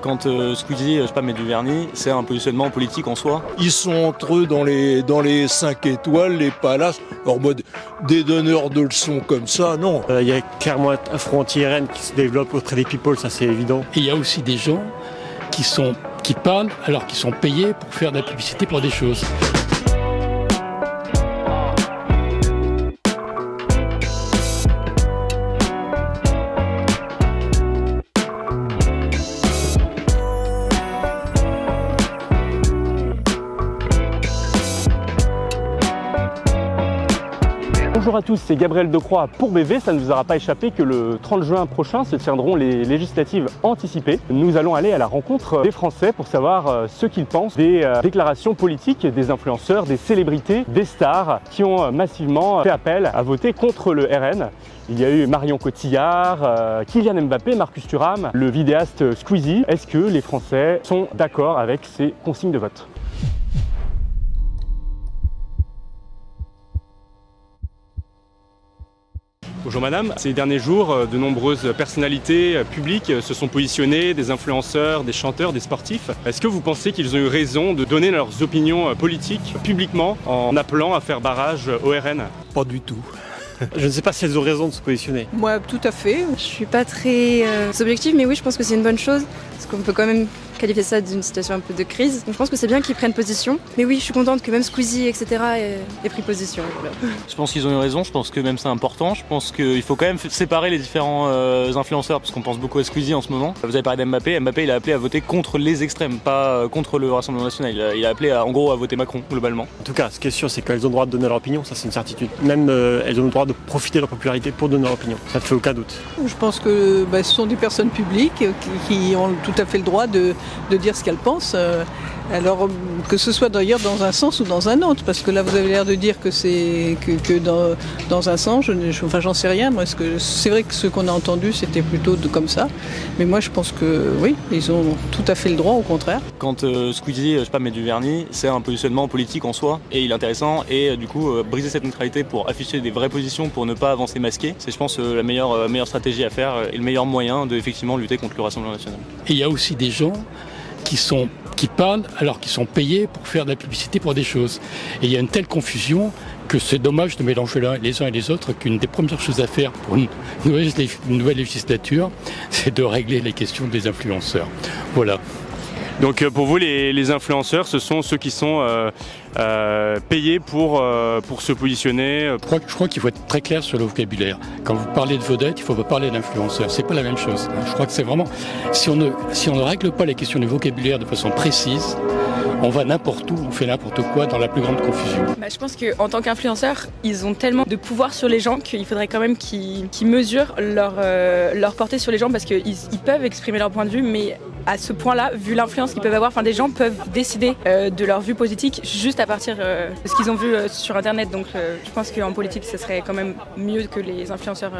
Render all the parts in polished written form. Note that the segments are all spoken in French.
Quand Squeezie, je sais pas, met du vernis, c'est un positionnement politique en soi. Ils sont entre eux dans les 5 étoiles, les palaces, en mode des donneurs de leçons comme ça, non. Il y a clairement un front anti-RN qui se développe auprès des people, ça c'est évident. Et il y a aussi des gens qui parlent alors qu'ils sont payés pour faire de la publicité pour des choses. Bonjour à tous, c'est Gabriel Decroix pour BV. Ça ne vous aura pas échappé que le 30 juin prochain se tiendront les législatives anticipées. Nous allons aller à la rencontre des Français pour savoir ce qu'ils pensent des déclarations politiques des influenceurs, des célébrités, des stars qui ont massivement fait appel à voter contre le RN. Il y a eu Marion Cotillard, Kylian Mbappé, Marcus Thuram, le vidéaste Squeezie. Est-ce que les Français sont d'accord avec ces consignes de vote ? Bonjour madame, ces derniers jours, de nombreuses personnalités publiques se sont positionnées, des influenceurs, des chanteurs, des sportifs. Est-ce que vous pensez qu'ils ont eu raison de donner leurs opinions politiques publiquement en appelant à faire barrage au RN ? Pas du tout. Je ne sais pas si elles ont raison de se positionner. Moi, tout à fait. Je suis pas très objective, mais oui, je pense que c'est une bonne chose, parce qu'on peut quand même qualifier ça d'une situation un peu de crise. Donc je pense que c'est bien qu'ils prennent position. Mais oui, je suis contente que même Squeezie, etc. ait pris position. Voilà. Je pense qu'ils ont eu raison, je pense que même c'est important. Je pense qu'il faut quand même séparer les différents influenceurs, parce qu'on pense beaucoup à Squeezie en ce moment. Vous avez parlé d'Mbappé. Mbappé, il a appelé à voter contre les extrêmes, pas contre le Rassemblement national. Il a appelé en gros à voter Macron, globalement. En tout cas, ce qui est sûr, c'est qu'elles ont le droit de donner leur opinion, ça c'est une certitude. Même elles ont le droit de profiter de leur popularité pour donner leur opinion. Ça ne fait aucun doute. Je pense que ce sont des personnes publiques qui ont tout à fait le droit de dire ce qu'elles pensent. Alors que ce soit d'ailleurs dans un sens ou dans un autre, parce que là vous avez l'air de dire que c'est que dans un sens, j'en sais rien. Moi, c'est vrai que ce qu'on a entendu c'était plutôt comme ça, mais moi je pense que oui, ils ont tout à fait le droit, au contraire. Quand Squeezie, je sais pas, met du vernis, c'est un positionnement politique en soi et il est intéressant et du coup briser cette neutralité pour afficher des vraies positions, pour ne pas avancer masqué, c'est je pense la meilleure stratégie à faire et le meilleur moyen de effectivement lutter contre le Rassemblement national. Et il y a aussi des gens qui parlent alors qu'ils sont payés pour faire de la publicité pour des choses. Et il y a une telle confusion que c'est dommage de mélanger les uns et les autres, qu'une des premières choses à faire pour une nouvelle législature, c'est de régler les questions des influenceurs. Voilà. Donc pour vous, les influenceurs, ce sont ceux qui sont payés pour se positionner. Je crois qu'il faut être très clair sur le vocabulaire. Quand vous parlez de vedette, il ne faut pas parler d'influenceur. C'est pas la même chose. Je crois que c'est vraiment... Si on ne règle pas les questions du vocabulaire de façon précise, on va n'importe où, on fait n'importe quoi dans la plus grande confusion. Je pense qu'en tant qu'influenceurs, ils ont tellement de pouvoir sur les gens qu'il faudrait quand même qu'ils mesurent leur portée sur les gens, parce qu'ils peuvent exprimer leur point de vue, mais à ce point-là, vu l'influence qu'ils peuvent avoir, des gens peuvent décider de leur vue politique juste à partir de ce qu'ils ont vu sur Internet. Donc je pense qu'en politique, ce serait quand même mieux que les influenceurs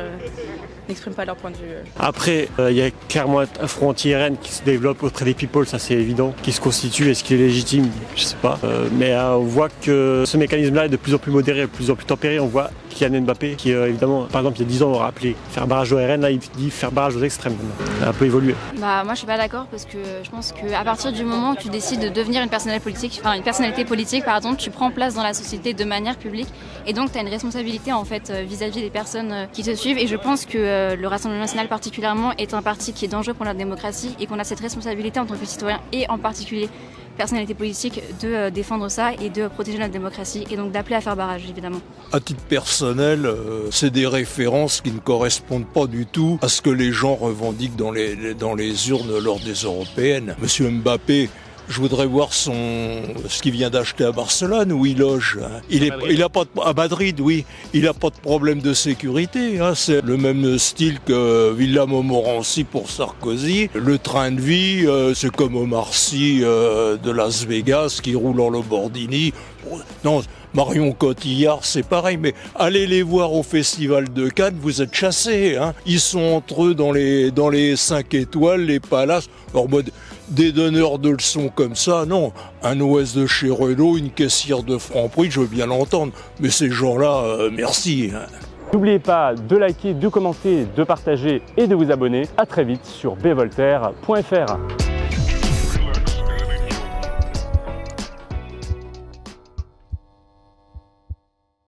n'expriment pas leur point de vue. Après, il y a clairement un front anti-RN qui se développe auprès des people, ça c'est évident. Qui se constitue, est-ce qu'il est légitime ? Je sais pas. Mais on voit que ce mécanisme-là est de plus en plus modéré, de plus en plus tempéré. On voit Kylian Mbappé qui, évidemment, par exemple, il y a 10 ans, aurait appelé faire barrage au RN, là il dit faire barrage aux extrêmes. Il a un peu évolué. Moi je suis pas d'accord, parce que je pense qu'à partir du moment où tu décides de devenir une personnalité politique, tu prends place dans la société de manière publique, et donc tu as une responsabilité en fait vis-à-vis des personnes qui te suivent, et je pense que le Rassemblement national particulièrement est un parti qui est dangereux pour la démocratie, et qu'on a cette responsabilité en tant que citoyen, et en particulier personnalité politique, de défendre ça et de protéger notre démocratie, et donc d'appeler à faire barrage évidemment. À titre personnel, c'est des références qui ne correspondent pas du tout à ce que les gens revendiquent dans les urnes lors des européennes. Monsieur Mbappé, je voudrais voir ce qu'il vient d'acheter à Barcelone, où il loge. Il a pas à Madrid, oui. Il n'a pas de problème de sécurité. C'est le même style que Villa Montmorency pour Sarkozy. Le train de vie, c'est comme Omar Sy de Las Vegas qui roule en Lamborghini. Non, Marion Cotillard, c'est pareil, mais allez les voir au Festival de Cannes, vous êtes chassés. Ils sont entre eux dans les 5 étoiles, les palaces, en mode des donneurs de leçons comme ça, non. Un OS de chez Renault, une caissière de Franprix, je veux bien l'entendre, mais ces gens-là, merci. N'oubliez pas de liker, de commenter, de partager et de vous abonner. À très vite sur bvoltaire.fr.